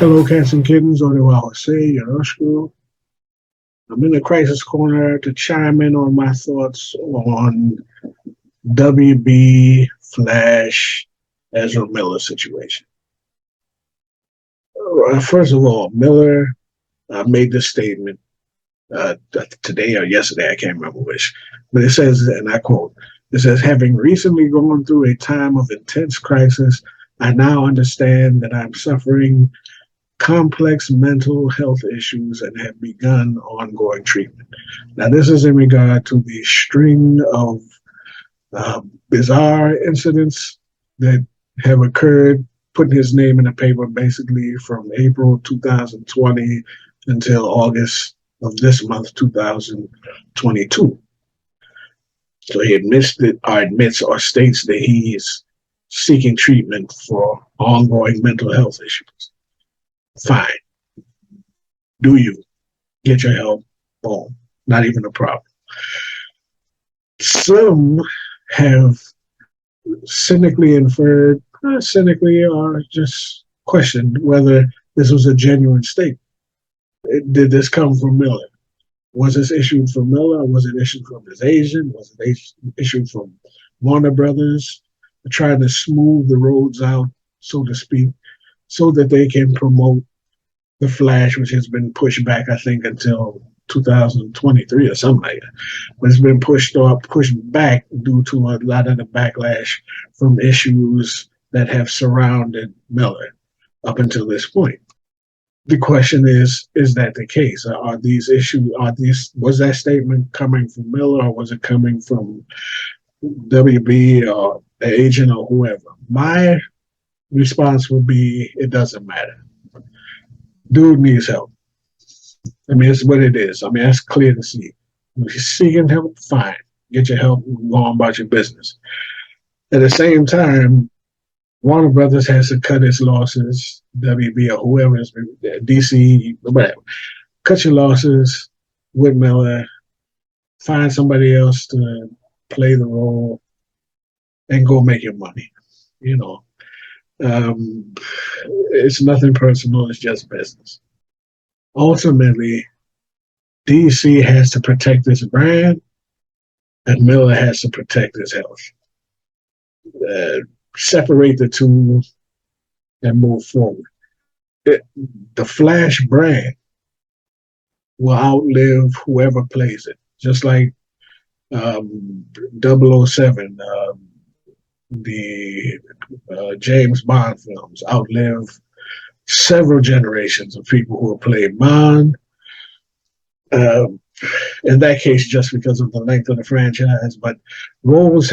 Hello, cats and kittens, or do I say Yoshku? I'm in the crisis corner to chime in on my thoughts on WB Flash Ezra Miller situation. First of all, Miller made this statement today or yesterday, I can't remember which, but it says, and I quote, it says, having recently gone through a time of intense crisis, I now understand that I'm suffering complex mental health issues and have begun ongoing treatment. Now, this is in regard to the string of bizarre incidents that have occurred, putting his name in the paper basically from April 2020 until August of this month, 2022. So he admits or states that he's seeking treatment for ongoing mental health issues. Fine. Do you get your help? Boom. Not even a problem. Some have cynically inferred, not cynically, or just questioned whether this was a genuine statement. Did this come from Miller? Was this issued from Miller? Was it issued from his agent? Was it issued from Warner Brothers? Trying to smooth the roads out, so to speak, so that they can promote the Flash, which has been pushed back, I think, until 2023 or something like that. But it's been pushed back due to a lot of the backlash from issues that have surrounded Miller up until this point. The question is that the case? Was that statement coming from Miller, or was it coming from WB or the agent or whoever? My response would be, it doesn't matter. Dude needs help. I mean, it's what it is. I mean, that's clear to see. If you're seeking help, fine. Get your help and go on about your business. At the same time, Warner Brothers has to cut its losses, WB or whoever, DC, whatever. Cut your losses with Miller, find somebody else to play the role, and go make your money. You know, it's nothing personal, it's just business. Ultimately, DC has to protect its brand, and Miller has to protect his health. Separate the two and move forward. The Flash brand will outlive whoever plays it, just like 007, the James Bond films outlive several generations of people who have played Bond. In that case, just because of the length of the franchise, but roles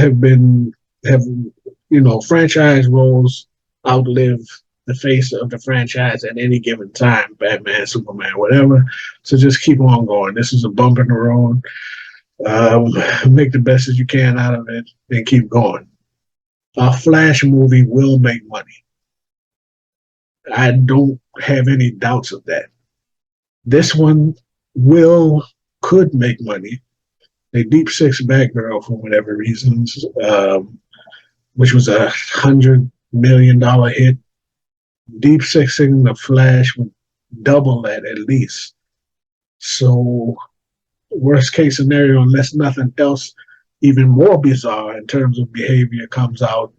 franchise roles outlive the face of the franchise at any given time, Batman, Superman, whatever. So just keep on going. This is a bump in the road. Make the best as you can out of it and keep going. A Flash movie will make money. I don't have any doubts of that. This one could make money. They deep six Batgirl for whatever reasons, which was $100 million hit. Deep sixing the Flash would double that at least. So, worst case scenario, unless nothing else even more bizarre in terms of behavior comes out,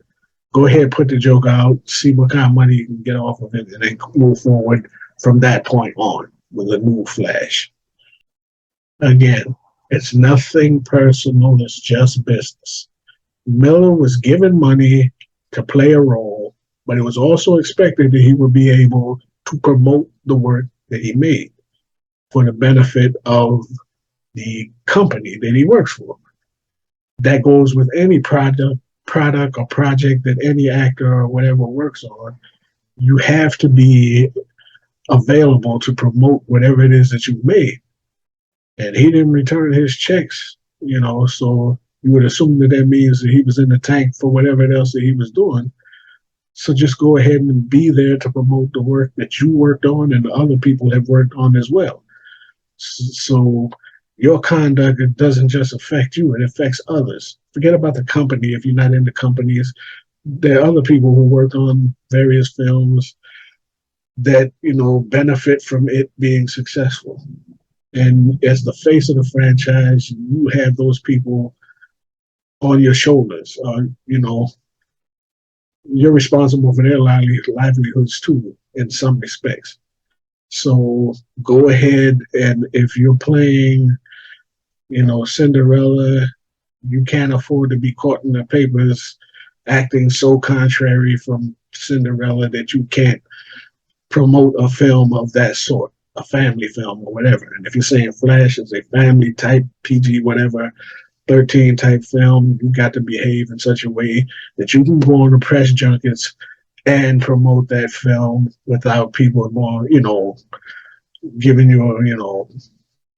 go ahead, put the joke out, see what kind of money you can get off of it, and then move forward from that point on with a new Flash. Again, it's nothing personal, it's just business. Miller was given money to play a role, but it was also expected that he would be able to promote the work that he made for the benefit of the company that he works for. That goes with any product or project that any actor or whatever works on. You have to be available to promote whatever it is that you've made. And he didn't return his checks, so you would assume that means that he was in the tank for whatever else that he was doing. So just go ahead and be there to promote the work that you worked on and the other people have worked on as well. So your conduct, it doesn't just affect you, it affects others. Forget about the company if you're not into companies. There are other people who worked on various films that benefit from it being successful. And as the face of the franchise, you have those people on your shoulders. You're responsible for their livelihoods too, in some respects. So go ahead, and if you're playing, Cinderella, you can't afford to be caught in the papers acting so contrary from Cinderella that you can't promote a film of that sort, a family film or whatever. And if you're saying Flash is a family type, PG, whatever, 13 type film, you got to behave in such a way that you can go on the press junkets and promote that film without people going, giving you a,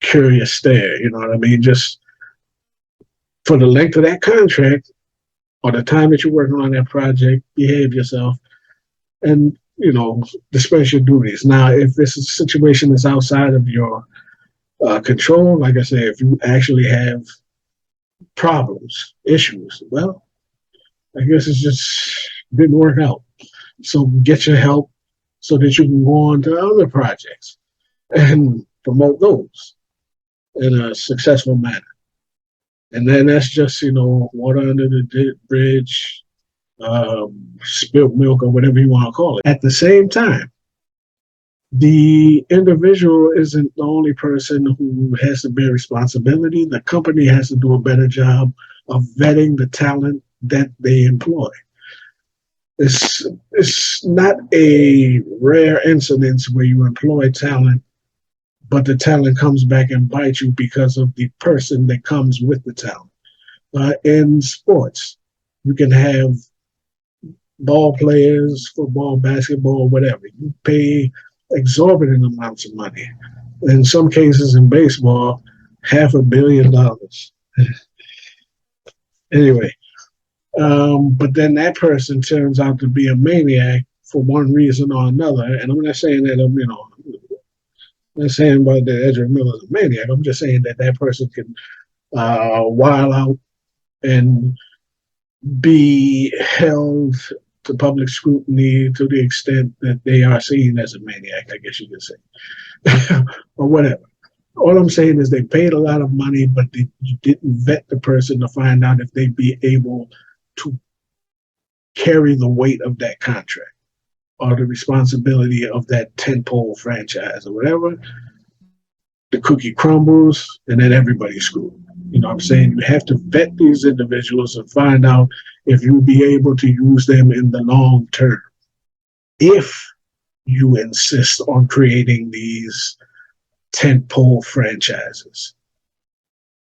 curious stare. You know what I mean? Just for the length of that contract or the time that you're working on that project, behave yourself and, dispense your duties. Now, if this is a situation that's outside of your control, like I said, if you actually have problems, issues, well, I guess it's just didn't work out. So get your help so that you can go on to other projects and promote those in a successful manner. And then that's just, water under the bridge, spilt milk, or whatever you want to call it. At the same time, the individual isn't the only person who has to bear responsibility. The company has to do a better job of vetting the talent that they employ. It's not a rare incidence where you employ talent, but the talent comes back and bites you because of the person that comes with the talent. In sports, you can have ball players, football, basketball, whatever. You pay exorbitant amounts of money. In some cases, in baseball, $500 million. Anyway, but then that person turns out to be a maniac for one reason or another. And I'm not saying that I'm not saying about that Ezra Miller is a maniac. I'm just saying that that person can wild out and be held to public scrutiny to the extent that they are seen as a maniac, I guess you could say, or whatever. All I'm saying is they paid a lot of money, but they didn't vet the person to find out if they'd be able to carry the weight of that contract or the responsibility of that tentpole franchise or whatever. The cookie crumbles, and then everybody's screwed. You know what I'm saying? You have to vet these individuals and find out if you'll be able to use them in the long term. If you insist on creating these tentpole franchises,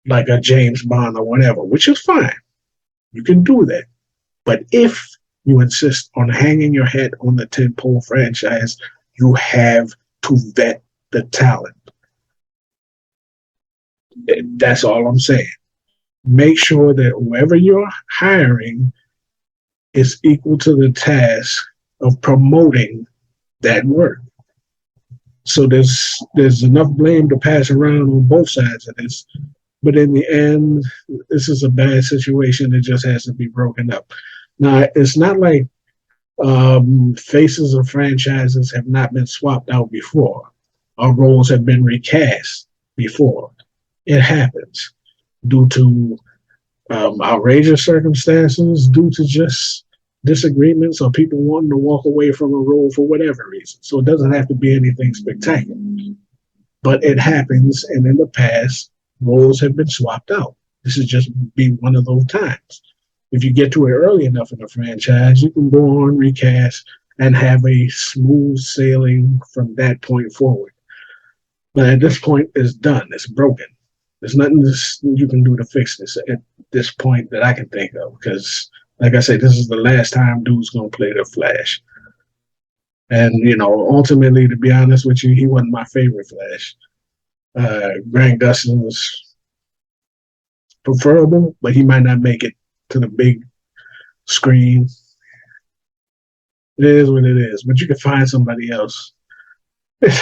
like a James Bond or whatever, which is fine. You can do that. But if you insist on hanging your head on the tentpole franchise, you have to vet the talent. That's all I'm saying. Make sure that whoever you're hiring is equal to the task of promoting that work. So there's enough blame to pass around on both sides of this. But in the end, this is a bad situation that just has to be broken up. Now, it's not like faces of franchises have not been swapped out before, or roles have been recast before. It happens due to outrageous circumstances, due to just disagreements or people wanting to walk away from a role for whatever reason. So it doesn't have to be anything spectacular. But it happens, and in the past, roles have been swapped out. This is just be one of those times. If you get to it early enough in the franchise, you can go on, recast, and have a smooth sailing from that point forward. But at this point, it's done. It's broken. There's nothing you can do to fix this at this point that I can think of. Because, like I said, this is the last time dude's going to play the Flash. And, ultimately, to be honest with you, he wasn't my favorite Flash. Grant Gustin was preferable, but he might not make it to the big screen. It is what it is. But you can find somebody else.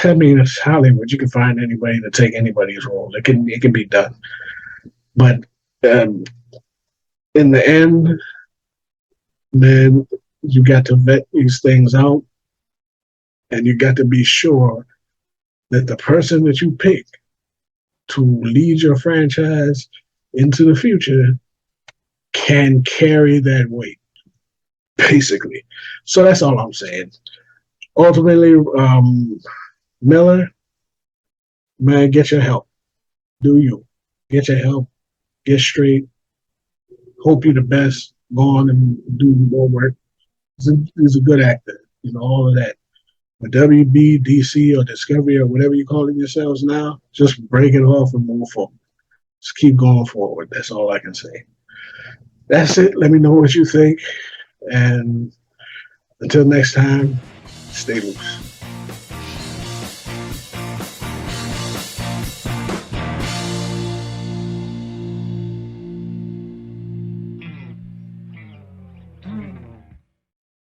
I mean, it's Hollywood. You can find anybody to take anybody's role. It can be done. But in the end, man, you got to vet these things out. And you got to be sure that the person that you pick to lead your franchise into the future can carry that weight, basically. So that's all I'm saying. Ultimately, Miller, man, get your help. Do you? Get your help. Get straight. Hope you're the best. Go on and do more work. He's a good actor. You know, all of that. But WB, DC, or Discovery, or whatever you're calling yourselves now, just break it off and move forward. Just keep going forward. That's all I can say. That's it. Let me know what you think. And until next time, stay loose.